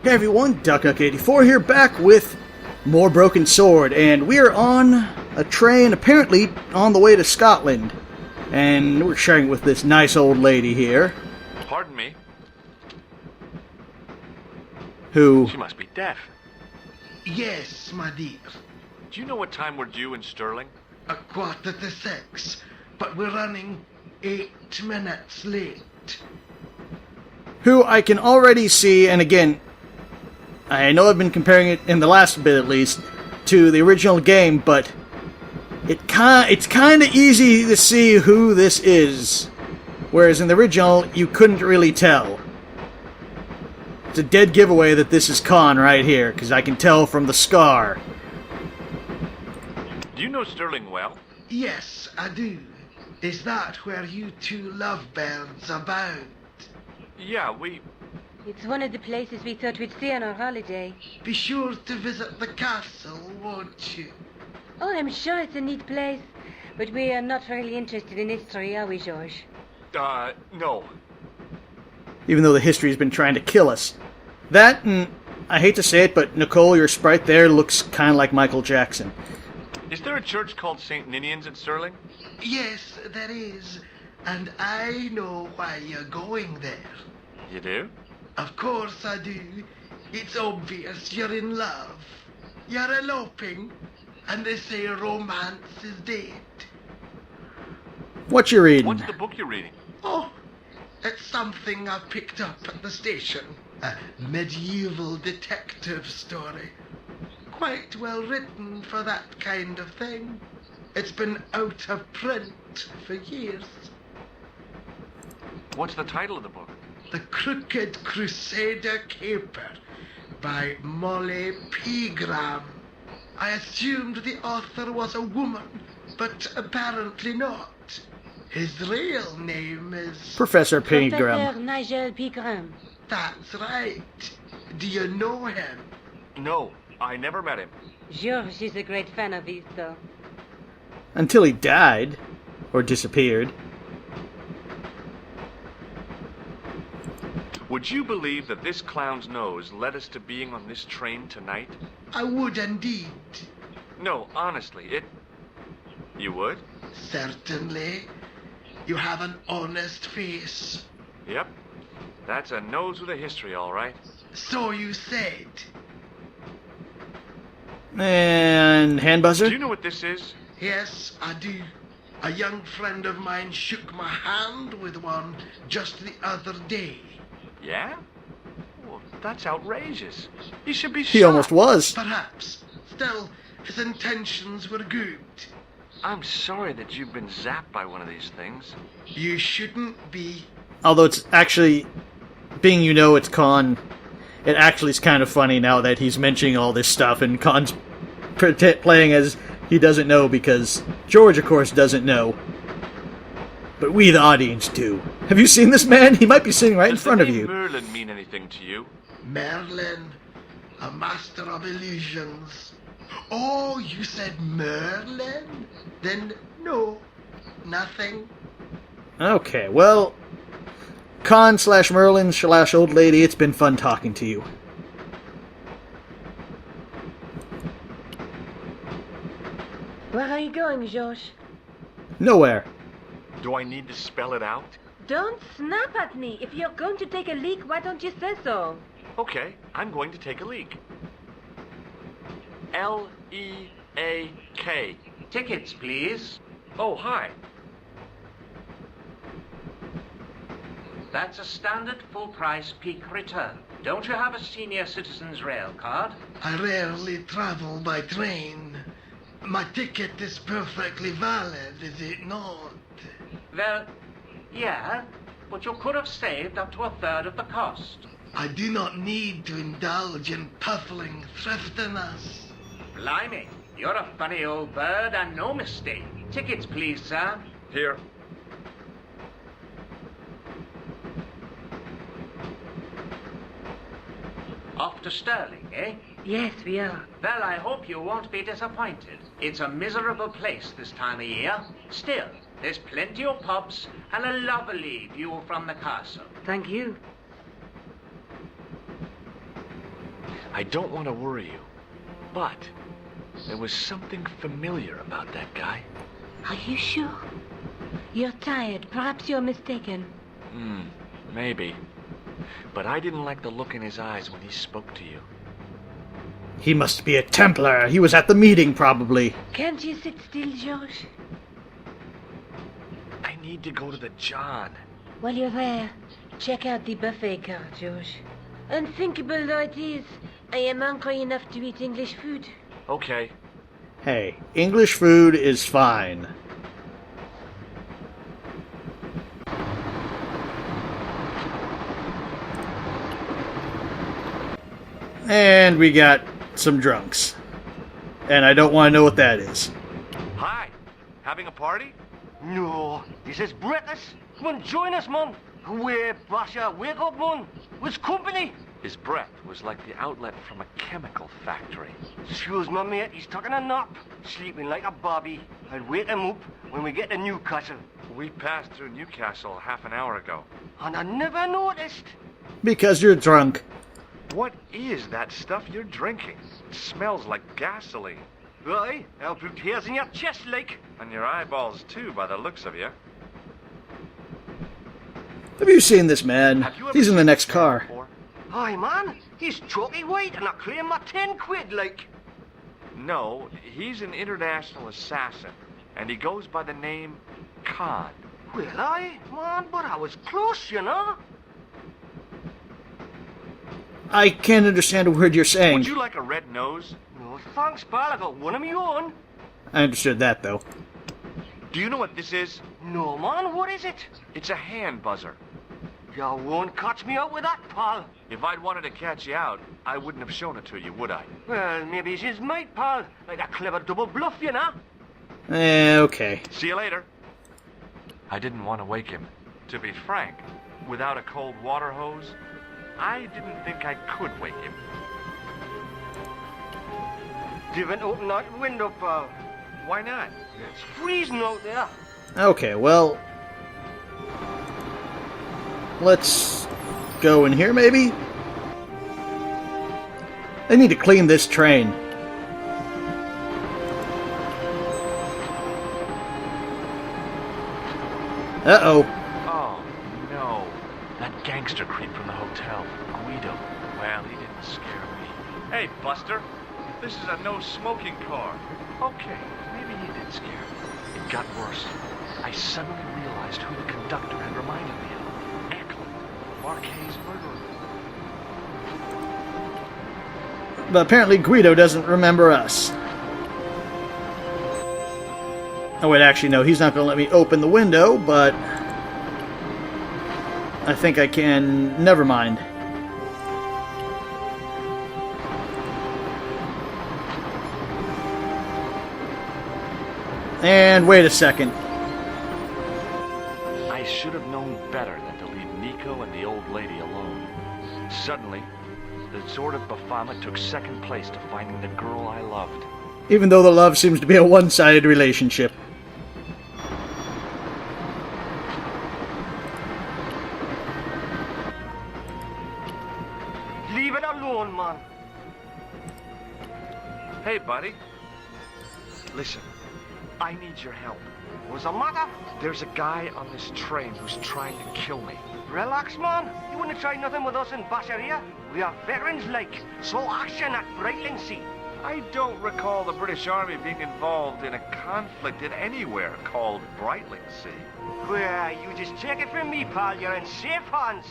Hey everyone, Duck84 here, back with more Broken Sword, and we're on a train apparently on the way to Scotland. And we're sharing with this nice old lady here. Pardon me? Who... She must be deaf. Yes, my dear. Do you know what time we're due in Stirling? 6:15, but we're running 8 minutes late. Who I can already see, and again, I know I've been comparing it in the last bit at least to the original game, but it's kind of easy to see who this is, whereas in the original you couldn't really tell. It's a dead giveaway that this is Khan right here, because I can tell from the scar. Do you know Stirling well? Yes, I do. Is that where you two lovebirds abound? Yeah, we... It's one of the places we thought we'd see on our holiday. Be sure to visit the castle, won't you? Oh, I'm sure it's a neat place. But we are not really interested in history, are we, George? No. Even though the history's been trying to kill us. That, and I hate to say it, but Nicole, your sprite there, looks kind of like Michael Jackson. Is there a church called St. Ninian's at Stirling? Yes, there is. And I know why you're going there. You do? Of course I do. It's obvious you're in love. You're eloping, and they say romance is dead. What you reading? What's the book you're reading? Oh, it's something I picked up at the station. A medieval detective story. Quite well written for that kind of thing. It's been out of print for years. What's the title of the book? The Crooked Crusader Caper by Molly Pegram. I assumed the author was a woman, but apparently not. His real name is... Professor Pegram. Professor Nigel Pegram. That's right. Do you know him? No, I never met him. George is a great fan of his, though. Until he died. Or disappeared. Would you believe that this clown's nose led us to being on this train tonight? I would indeed. No, honestly, it... You would? Certainly. You have an honest face. Yep. That's a nose with a history, all right. So you said. And hand buzzer? Do you know what this is? Yes, I do. A young friend of mine shook my hand with one just the other day. Yeah? Well, that's outrageous. He should be shot. He almost was. Perhaps. Still, his intentions were good. I'm sorry that you've been zapped by one of these things. You shouldn't be. Although it's actually, being you know it's Khan, it actually is kind of funny now that he's mentioning all this stuff and Khan's playing as he doesn't know because George, of course, doesn't know. But we, the audience, do. Have you seen this man? He might be sitting right in front of you. Does the name Merlin mean anything to you? Merlin, a master of illusions. Oh, you said Merlin? Then no, nothing. Okay, well, Khan / Merlin / old lady, it's been fun talking to you. Where are you going, George? Nowhere. Do I need to spell it out? Don't snap at me. If you're going to take a leak, why don't you say so? Okay, I'm going to take a leak. L-E-A-K. Tickets, please. Oh, hi. That's a standard full-price peak return. Don't you have a senior citizen's rail card? I rarely travel by train. My ticket is perfectly valid, is it not? Well, yeah, but you could have saved up to a third of the cost. I do not need to indulge in puffling thriftiness. Blimey, you're a funny old bird and no mistake. Tickets, please, sir. Here. Off to Stirling, eh? Yes, we are. Well, I hope you won't be disappointed. It's a miserable place this time of year. Still, there's plenty of pubs and a lovely view from the castle. Thank you. I don't want to worry you, but there was something familiar about that guy. Are you sure? You're tired. Perhaps you're mistaken. Maybe. But I didn't like the look in his eyes when he spoke to you. He must be a Templar. He was at the meeting, probably. Can't you sit still, George? I need to go to the John. While you're there, check out the buffet card, George. Unthinkable though it is, I am hungry enough to eat English food. Okay. Hey, English food is fine. And we got some drunks. And I don't want to know what that is. Hi. Having a party? No, this is breakfast. Come on, join us, man. Where, Basha, wake up, man. What's company? His breath was like the outlet from a chemical factory. Excuse my mate, he's taking a nap. Sleeping like a bobby. I'll wake him up when we get to Newcastle. We passed through Newcastle half an hour ago. And I never noticed. Because you're drunk. What is that stuff you're drinking? It smells like gasoline. Right, I'll put hairs in your chest, like. And your eyeballs, too, by the looks of you. Have you seen this man? Have you ever He's in the seen next this man car. before? Aye, man, he's chalky white and I claim my 10 quid, like. No, he's an international assassin, and he goes by the name Khan. Well, aye, man, but I was close, you know. I can't understand a word you're saying. Would you like a red nose? No, thanks, pal, I got one of my own. I understood that, though. Do you know what this is? No, man, what is it? It's a hand buzzer. You won't catch me out with that, pal. If I'd wanted to catch you out, I wouldn't have shown it to you, would I? Well, maybe it's his mate, pal. Like a clever double bluff, you know. Okay. See you later. I didn't want to wake him. To be frank, without a cold water hose, I didn't think I could wake him. Didn't open that window, pal. Why not? It's freezing out there. Okay, well... let's go in here, maybe? They need to clean this train. Uh-oh. Oh, no. That gangster creep from the hotel, Guido. Well, he didn't scare me. Hey, Buster. This is a no-smoking car. Okay, maybe he did scare me. It got worse. I suddenly realized who the conductor had reminded me of. Eklund, Marquet's murderer. But apparently Guido doesn't remember us. Oh wait, actually no, he's not going to let me open the window, but... I think I can... never mind. And wait a second. I should have known better than to leave Nico and the old lady alone. Suddenly, the Sword of Baphomet took second place to finding the girl I loved. Even though the love seems to be a one-sided relationship. Leave it alone, man. Hey, buddy. Listen, I need your help. What's the matter? There's a guy on this train who's trying to kill me. Relax, man. You wouldn't try nothing with us in Basharia. We are veterans, like. So action at Brightling Sea. I don't recall the British Army being involved in a conflict in anywhere called Brightling Sea. Well, you just take it from me, pal. You're in safe hands.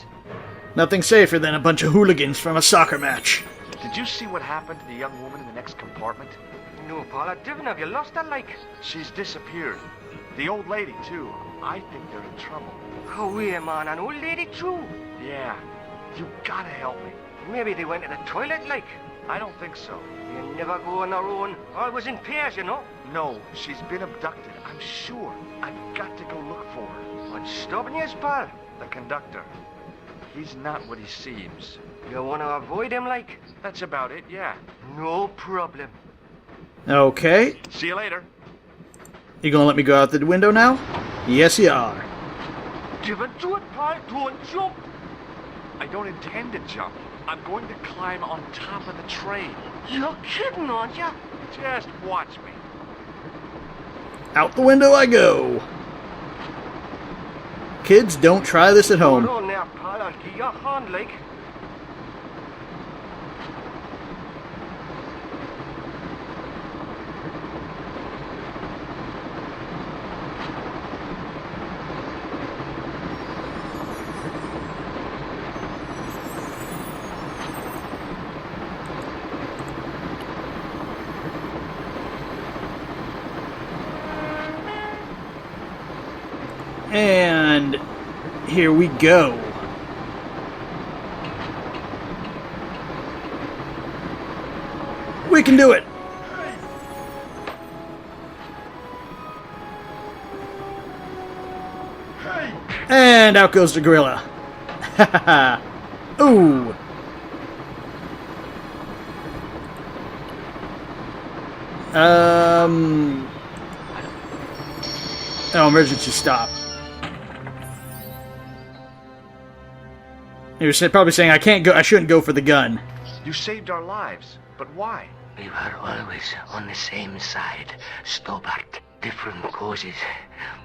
Nothing safer than a bunch of hooligans from a soccer match. Did you see what happened to the young woman in the next compartment? No, pal, I didn't. Have you lost her, like? She's disappeared. The old lady, too. I think they're in trouble. Oh, yeah, man. An old lady, too. Yeah. You gotta help me. Maybe they went to the toilet, like. I don't think so. You never go on their own. Always in pairs, you know. No, she's been abducted. I'm sure. I've got to go look for her. What's stopping you, pal? The conductor. He's not what he seems. You want to avoid him, like? That's about it, yeah. No problem. Okay. See you later. You gonna let me go out the window now? Yes, you are. Give it to it, pal. Don't jump. I don't intend to jump. I'm going to climb on top of the train. You're kidding, aren't you? Just watch me. Out the window I go. Kids, don't try this at home. Hold on there, pal. I'll give you a hand, like. And here we go. We can do it. And out goes the gorilla. Ooh. Oh, emergency stop. You're probably saying I can't go. I shouldn't go for the gun. You saved our lives, but why? We were always on the same side, Stobart. Different causes,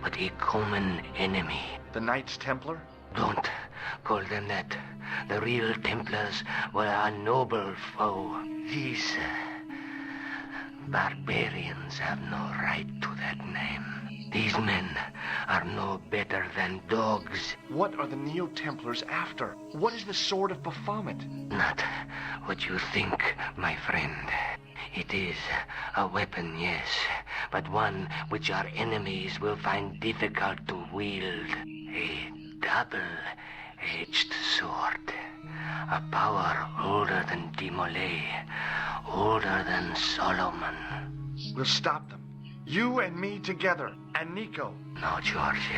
but a common enemy. The Knights Templar? Don't call them that. The real Templars were a noble foe. These barbarians have no right to that name. These men are no better than dogs. What are the Neo-Templars after? What is the Sword of Baphomet? Not what you think, my friend. It is a weapon, yes, but one which our enemies will find difficult to wield. A double-edged sword. A power older than Demolay, older than Solomon. We'll stop them. You and me together, and Nico. No, George.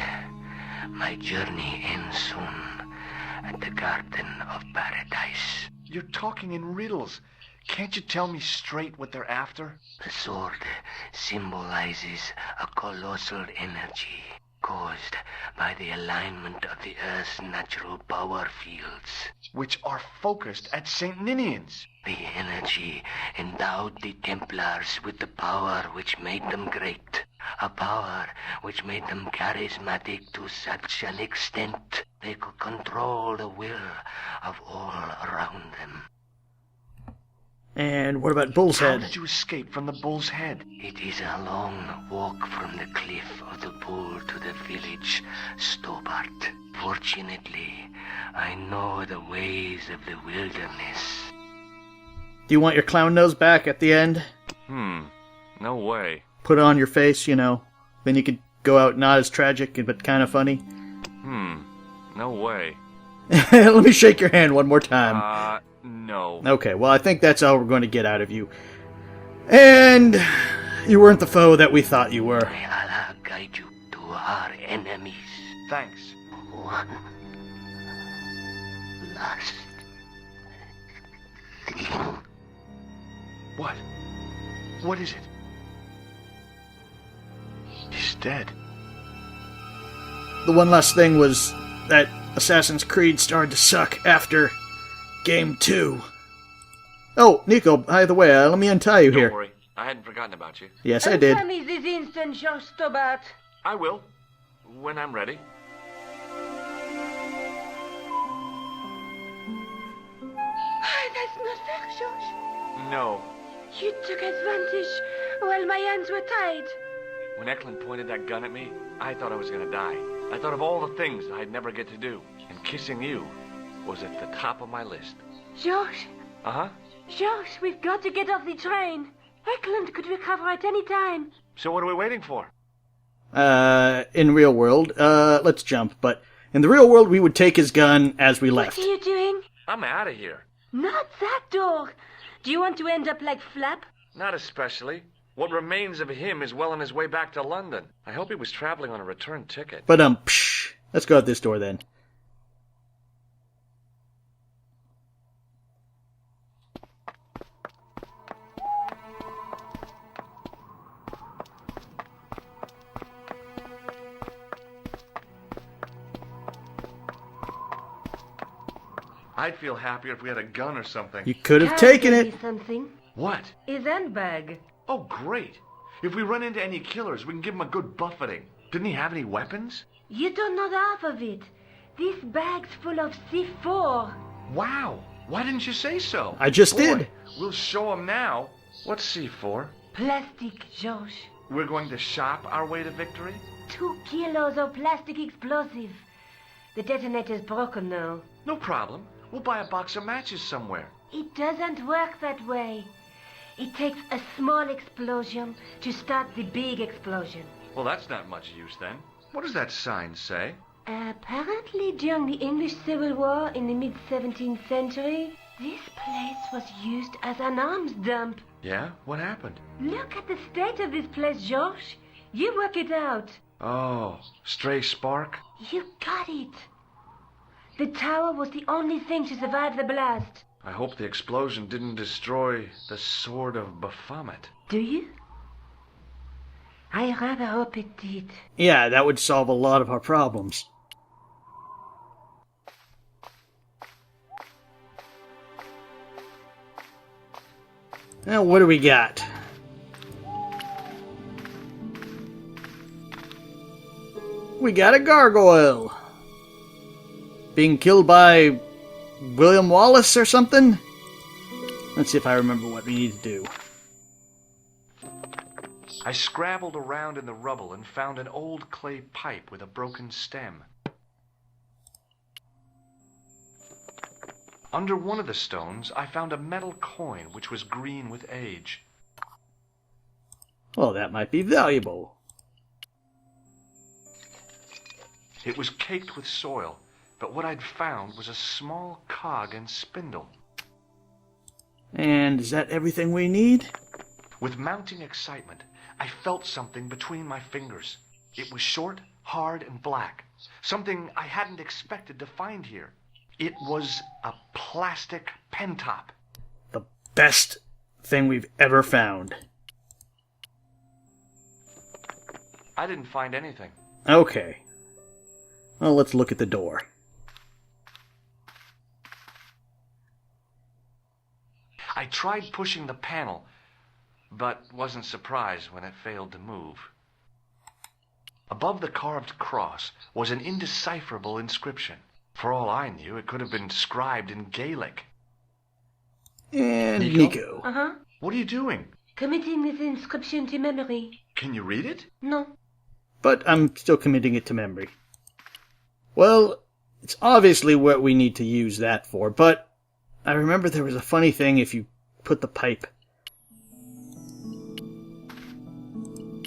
My journey ends soon at the Garden of Paradise. You're talking in riddles. Can't you tell me straight what they're after? The sword symbolizes a colossal energy caused by the alignment of the Earth's natural power fields. Which are focused at St. Ninian's. The energy endowed the Templars with the power which made them great. A power which made them charismatic to such an extent they could control the will of all around them. And what about Bull's How Head? did you escape from the Bull's Head? It is a long walk from the cliff of the Bull to the village, Stobart. Fortunately, I know the ways of the wilderness. Do you want your clown nose back at the end? No way. Put it on your face, you know. Then you could go out not as tragic, but kind of funny. No way. Let me shake your hand one more time. No. Okay, well, I think that's all we're going to get out of you. And you weren't the foe that we thought you were. May Allah guide you to our enemies. Thanks. One last thing. What? What is it? He's dead. The one last thing was that Assassin's Creed started to suck after Game 2. Oh, Nico, by the way, let me untie you here. Don't worry. I hadn't forgotten about you. Yes, I did. Tell me this instant, George Stobart. I will. When I'm ready. That's not fair, George. No. You took advantage while my hands were tied. When Eklund pointed that gun at me, I thought I was gonna die. I thought of all the things I'd never get to do. And kissing you was at the top of my list. George, Uh-huh. George, we've got to get off the train. Eklund could recover at any time. So what are we waiting for? In real world, let's jump, but in the real world, we would take his gun as we left. What are you doing? I'm out of here. Not that door. Do you want to end up like Flap? Not especially. What remains of him is well on his way back to London. I hope he was traveling on a return ticket. But, let's go out this door then. I'd feel happier if we had a gun or something. You could have Carl taken gave it. me something. What? His handbag. Oh, great. If we run into any killers, we can give them a good buffeting. Didn't he have any weapons? You don't know half of it. This bag's full of C4. Wow. Why didn't you say so? I just Boy, did. We'll show him now. What's C4? Plastic, George. We're going to shop our way to victory? 2 kilos of plastic explosive. The detonator's broken now. No problem. We'll buy a box of matches somewhere. It doesn't work that way. It takes a small explosion to start the big explosion. Well, that's not much use then. What does that sign say? Apparently, during the English Civil War in the mid-17th century, this place was used as an arms dump. Yeah? What happened? Look at the state of this place, George. You work it out. Oh, stray spark? You got it. The tower was the only thing to survive the blast. I hope the explosion didn't destroy the Sword of Baphomet. Do you? I rather hope it did. Yeah, that would solve a lot of our problems. Now, what do we got? We got a gargoyle. Being killed by William Wallace or something? Let's see if I remember what we need to do. I scrabbled around in the rubble and found an old clay pipe with a broken stem. Under one of the stones, I found a metal coin which was green with age. Well, that might be valuable. It was caked with soil, but what I'd found was a small cog and spindle. And is that everything we need? With mounting excitement, I felt something between my fingers. It was short, hard, and black. Something I hadn't expected to find here. It was a plastic pen top. The best thing we've ever found. I didn't find anything. Okay. Well, let's look at the door. I tried pushing the panel, but wasn't surprised when it failed to move. Above the carved cross was an indecipherable inscription. For all I knew, it could have been scribed in Gaelic. And Nico? Nico. Uh-huh. What are you doing? Committing this inscription to memory. Can you read it? No. But I'm still committing it to memory. Well, it's obviously what we need to use that for, but I remember there was a funny thing if you put the pipe.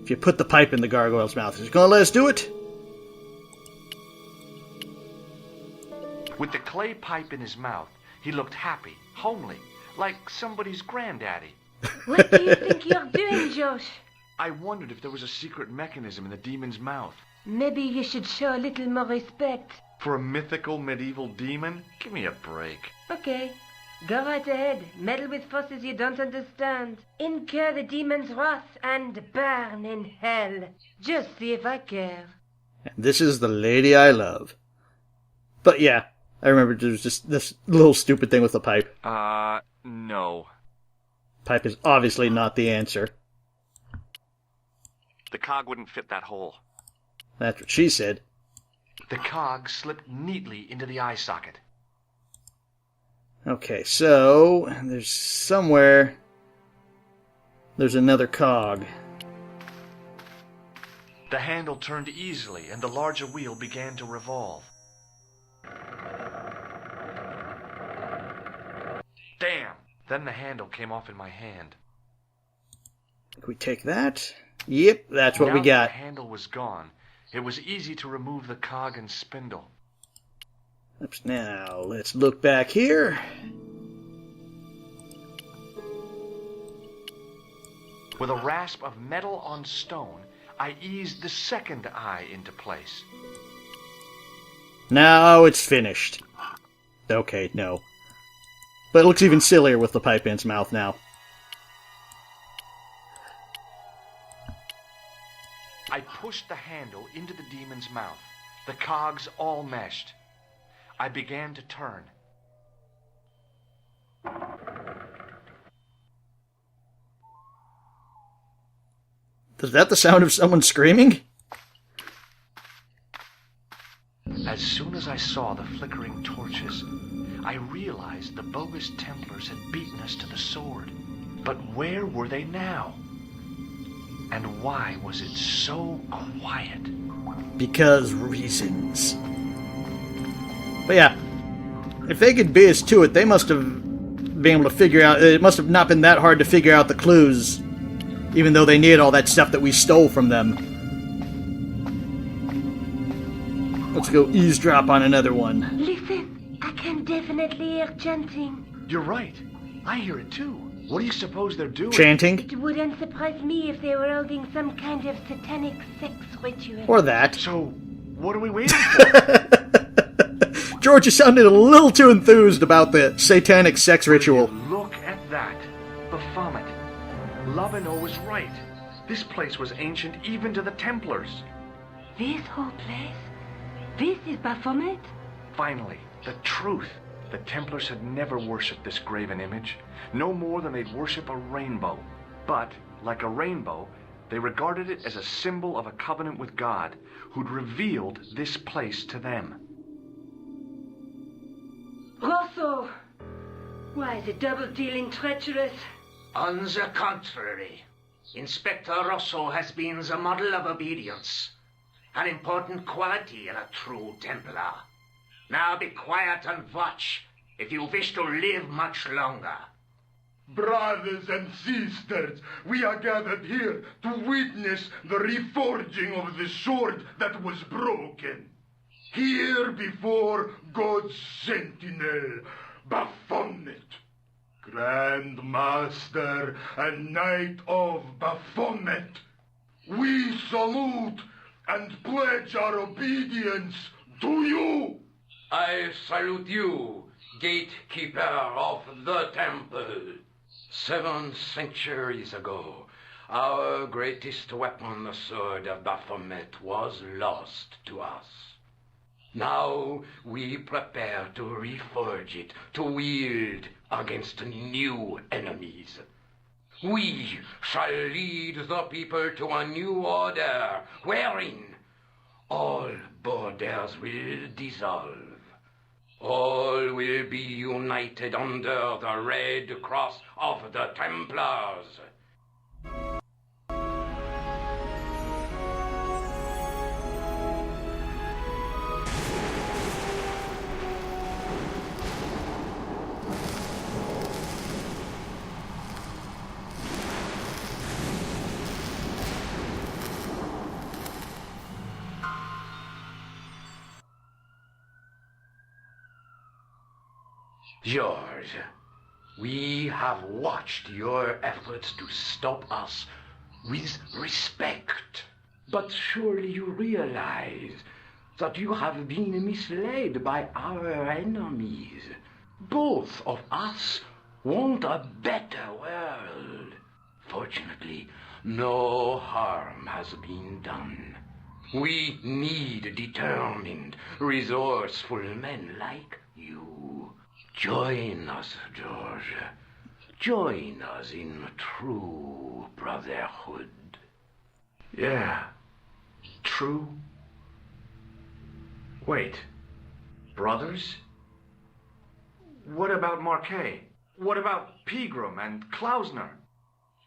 If you put the pipe in the gargoyle's mouth, is it gonna let us do it? With the clay pipe in his mouth, he looked happy, homely, like somebody's granddaddy. What do you think you're doing, Josh? I wondered if there was a secret mechanism in the demon's mouth. Maybe you should show a little more respect. For a mythical medieval demon? Give me a break. Okay. Go right ahead. Meddle with forces you don't understand. Incur the demon's wrath and burn in hell. Just see if I care. And this is the lady I love. But yeah, I remember there was just this little stupid thing with the pipe. No. Pipe is obviously not the answer. The cog wouldn't fit that hole. That's what she said. The cog slipped neatly into the eye socket. Okay, so there's somewhere there's another cog. The handle turned easily and the larger wheel began to revolve. Damn! Then the handle came off in my hand. Can we take that? Yep, that's what Now we got. the handle was gone. It was easy to remove the cog and spindle. Oops, now, let's look back here. With a rasp of metal on stone, I eased the second eye into place. Now it's finished. Okay, no. But it looks even sillier with the pipe in its mouth now. I pushed the handle into the demon's mouth. The cogs all meshed. I began to turn. Is that the sound of someone screaming? As soon as I saw the flickering torches, I realized the bogus Templars had beaten us to the sword. But where were they now? And why was it so quiet? Because reasons. But yeah, if they could beat us to it, they must have been able to figure out... It must have not been that hard to figure out the clues, even though they needed all that stuff that we stole from them. Let's go eavesdrop on another one. Listen, I can definitely hear chanting. You're right. I hear it too. What do you suppose they're doing? Chanting? It wouldn't surprise me if they were holding some kind of satanic sex ritual. Or that. So, what are we waiting for? George, you sounded a little too enthused about the satanic sex ritual. Look at that. Baphomet. Lavino was right. This place was ancient even to the Templars. This whole place? This is Baphomet? Finally, the truth. The Templars had never worshipped this graven image, no more than they'd worship a rainbow. But, like a rainbow, they regarded it as a symbol of a covenant with God, who'd revealed this place to them. Rosso! Why, the double-dealing treacherous? On the contrary, Inspector Rosso has been the model of obedience, an important quality in a true Templar. Now be quiet and watch, if you wish to live much longer. Brothers and sisters, we are gathered here to witness the reforging of the sword that was broken. Here before God's sentinel, Baphomet. Grand Master and Knight of Baphomet, we salute and pledge our obedience to you. I salute you, gatekeeper of the temple. 7 centuries ago, our greatest weapon, the Sword of Baphomet, was lost to us. Now we prepare to reforge it, to wield against new enemies. We shall lead the people to a new order, wherein all borders will dissolve. All will be united under the red cross of the Templars. George, we have watched your efforts to stop us with respect. But surely you realize that you have been misled by our enemies. Both of us want a better world. Fortunately, no harm has been done. We need determined, resourceful men like you. Join us, George. Join us in true brotherhood. Yeah. True. Wait. Brothers? What about Marquet? What about Pegram and Klausner?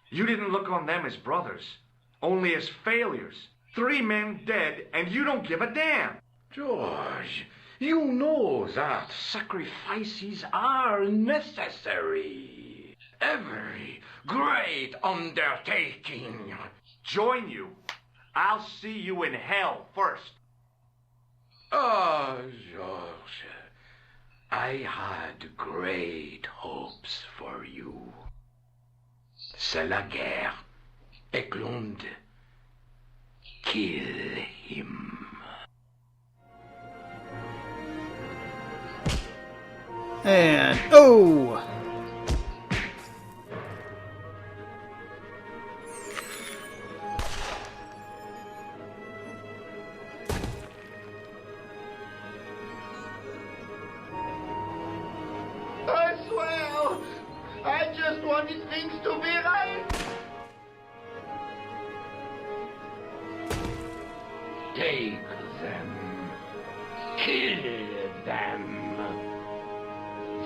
You didn't look on them as brothers, only as failures. 3 men dead, and you don't give a damn. George, you know that sacrifices are necessary. Every great undertaking. Join you. I'll see you in hell first. Ah, George, I had great hopes for you. C'est la guerre. Eklund, kill him. And, oh! I swear it seems to be right. Take them. Kill them.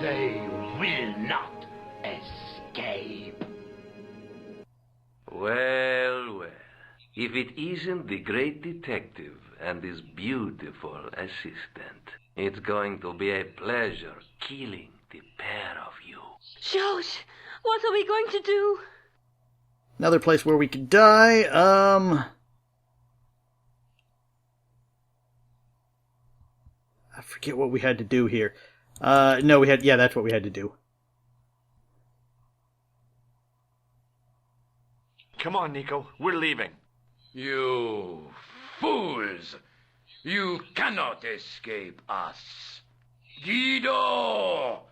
They will not escape. Well, well. If it isn't the great detective and his beautiful assistant, it's going to be a pleasure killing the pair of you. George, what are we going to do? Another place where we could die, I forget what we had to do here. No, that's what we had to do. Come on, Nico. We're leaving. You fools! You cannot escape us. Guido!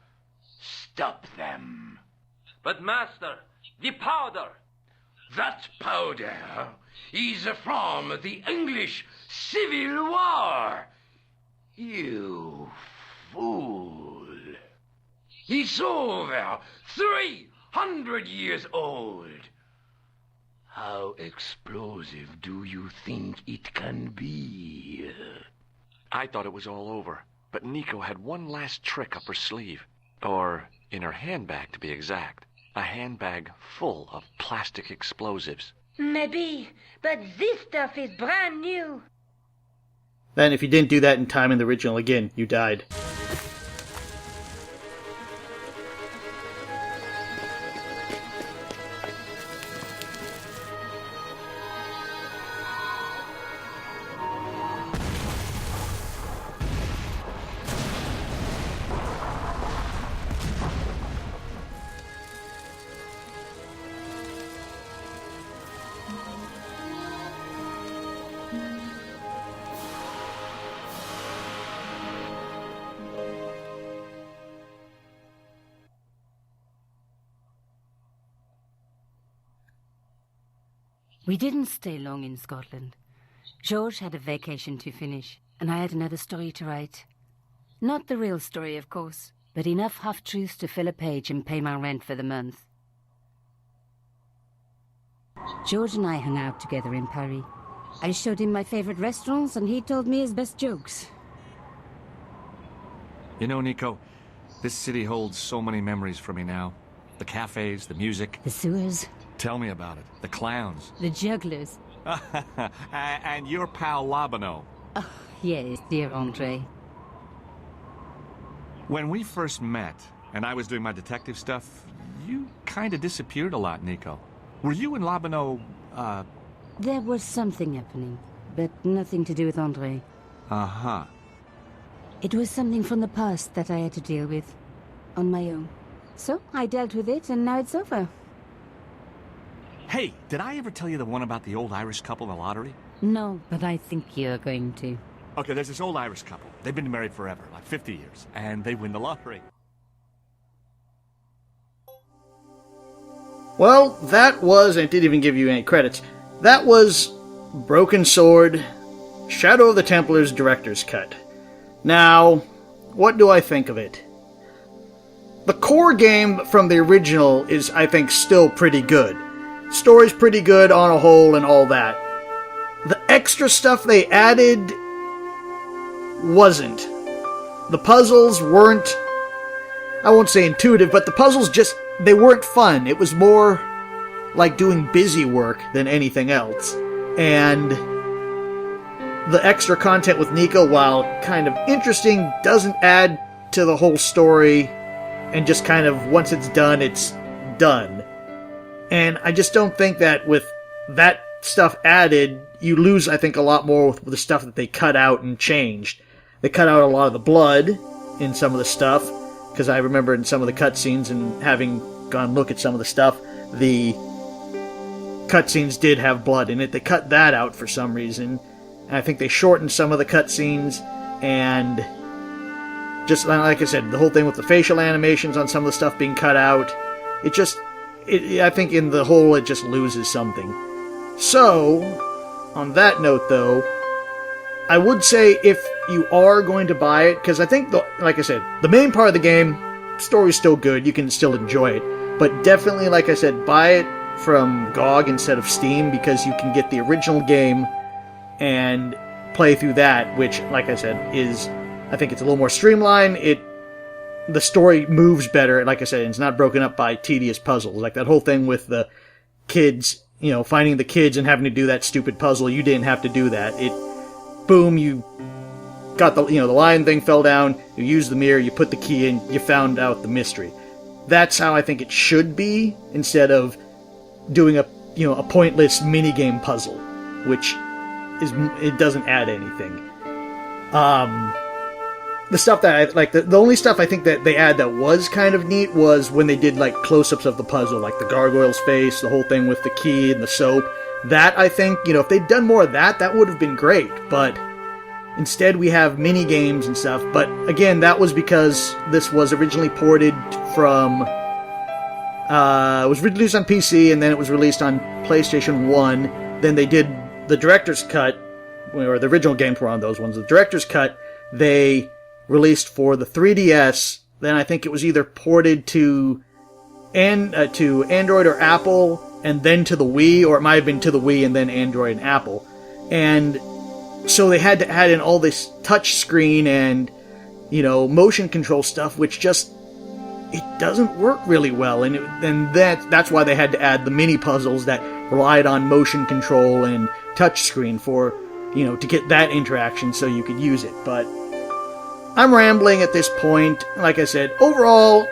Stop them. But, Master, the powder! That powder is from the English Civil War. You fool. It's over 300 years old. How explosive do you think it can be? I thought it was all over, but Nico had one last trick up her sleeve. Or in her handbag, to be exact. A handbag full of plastic explosives. Maybe, but this stuff is brand new. Then if you didn't do that in time in the original, again, you died. We didn't stay long in Scotland. George had a vacation to finish, and I had another story to write. Not the real story, of course, but enough half-truths to fill a page and pay my rent for the month. George and I hung out together in Paris. I showed him my favorite restaurants, and he told me his best jokes. You know, Nico, this city holds so many memories for me now. The cafes, the music. The sewers. Tell me about it. The clowns. The jugglers. And your pal Labano. Oh, yes, dear Andre. When we first met, and I was doing my detective stuff, you kind of disappeared a lot, Nico. Were you and Labano, There was something happening, but nothing to do with Andre. Uh-huh. It was something from the past that I had to deal with, on my own. So, I dealt with it, and now it's over. Hey, did I ever tell you the one about the old Irish couple in the lottery? No, but I think you're going to. Okay, there's this old Irish couple. They've been married forever, like 50 years, and they win the lottery. Well, that was, and it didn't even give you any credits, that was Broken Sword, Shadow of the Templars Director's Cut. Now, what do I think of it? The core game from the original is, I think, still pretty good. Story's pretty good on a whole and all that. The extra stuff they added wasn't. The puzzles weren't, I won't say intuitive, but the puzzles just, they weren't fun. It was more like doing busy work than anything else. And the extra content with Nico, while kind of interesting, doesn't add to the whole story, and just kind of, once it's done. And I just don't think that with that stuff added, you lose, I think, a lot more with the stuff that they cut out and changed. They cut out a lot of the blood in some of the stuff, because I remember in some of the cutscenes, and having gone look at some of the stuff, the cutscenes did have blood in it. They cut that out for some reason. And I think they shortened some of the cutscenes, and just like I said, the whole thing with the facial animations on some of the stuff being cut out, I think in the whole it just loses something. So, on that note though, I would say if you are going to buy it, because I think, like I said, the main part of the game, story's still good, you can still enjoy it. But definitely, like I said, buy it from GOG instead of Steam, because you can get the original game and play through that, which, like I said, I think it's a little more streamlined. The story moves better, like I said, it's not broken up by tedious puzzles. Like that whole thing with the kids, finding the kids and having to do that stupid puzzle, you didn't have to do that. Boom, you got the lion thing fell down, you used the mirror, you put the key in, you found out the mystery. That's how I think it should be, instead of doing a pointless minigame puzzle, which it doesn't add anything. The stuff that I like, the only stuff I think that they add that was kind of neat was when they did like close-ups of the puzzle, like the gargoyle's face, the whole thing with the key and the soap. That, I think, if they'd done more of that would have been great, but instead we have mini games and stuff. But again, that was because this was originally ported from it was released on PC, and then it was released on PlayStation 1. Then they did the director's cut, or the original games were on those ones. The director's cut, they released for the 3DS. Then I think it was either ported to Android or Apple, and then to the Wii, or it might have been to the Wii and then Android and Apple. And so they had to add in all this touch screen and, motion control stuff, which just, it doesn't work really well. And that's why they had to add the mini puzzles that relied on motion control and touch screen for, to get that interaction so you could use it. But I'm rambling at this point. Like I said, overall,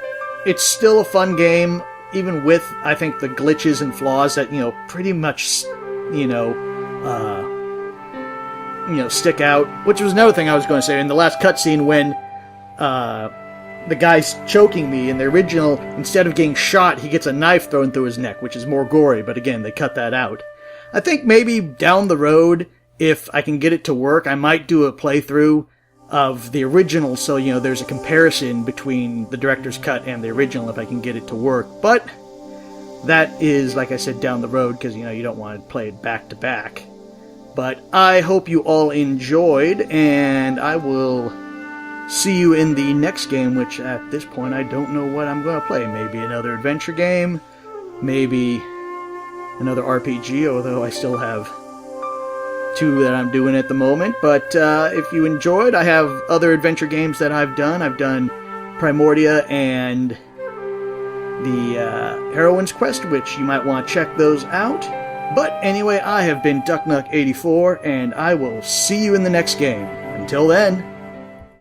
it's still a fun game, even with, I think, the glitches and flaws that, pretty much, stick out. Which was another thing I was going to say. In the last cutscene, when the guy's choking me, in the original, instead of getting shot, he gets a knife thrown through his neck, which is more gory, but again, they cut that out. I think maybe down the road, if I can get it to work, I might do a playthrough of the original, so, there's a comparison between the director's cut and the original, if I can get it to work. But that is, like I said, down the road, because, you don't want to play it back to back. But I hope you all enjoyed, and I will see you in the next game, which at this point I don't know what I'm going to play. Maybe another adventure game, maybe another RPG, although I still have 2 that I'm doing at the moment. But if you enjoyed, I have other adventure games that I've done. I've done Primordia and the Heroine's Quest, which you might want to check those out. But anyway, I have been DuckNuck84, and I will see you in the next game. Until then...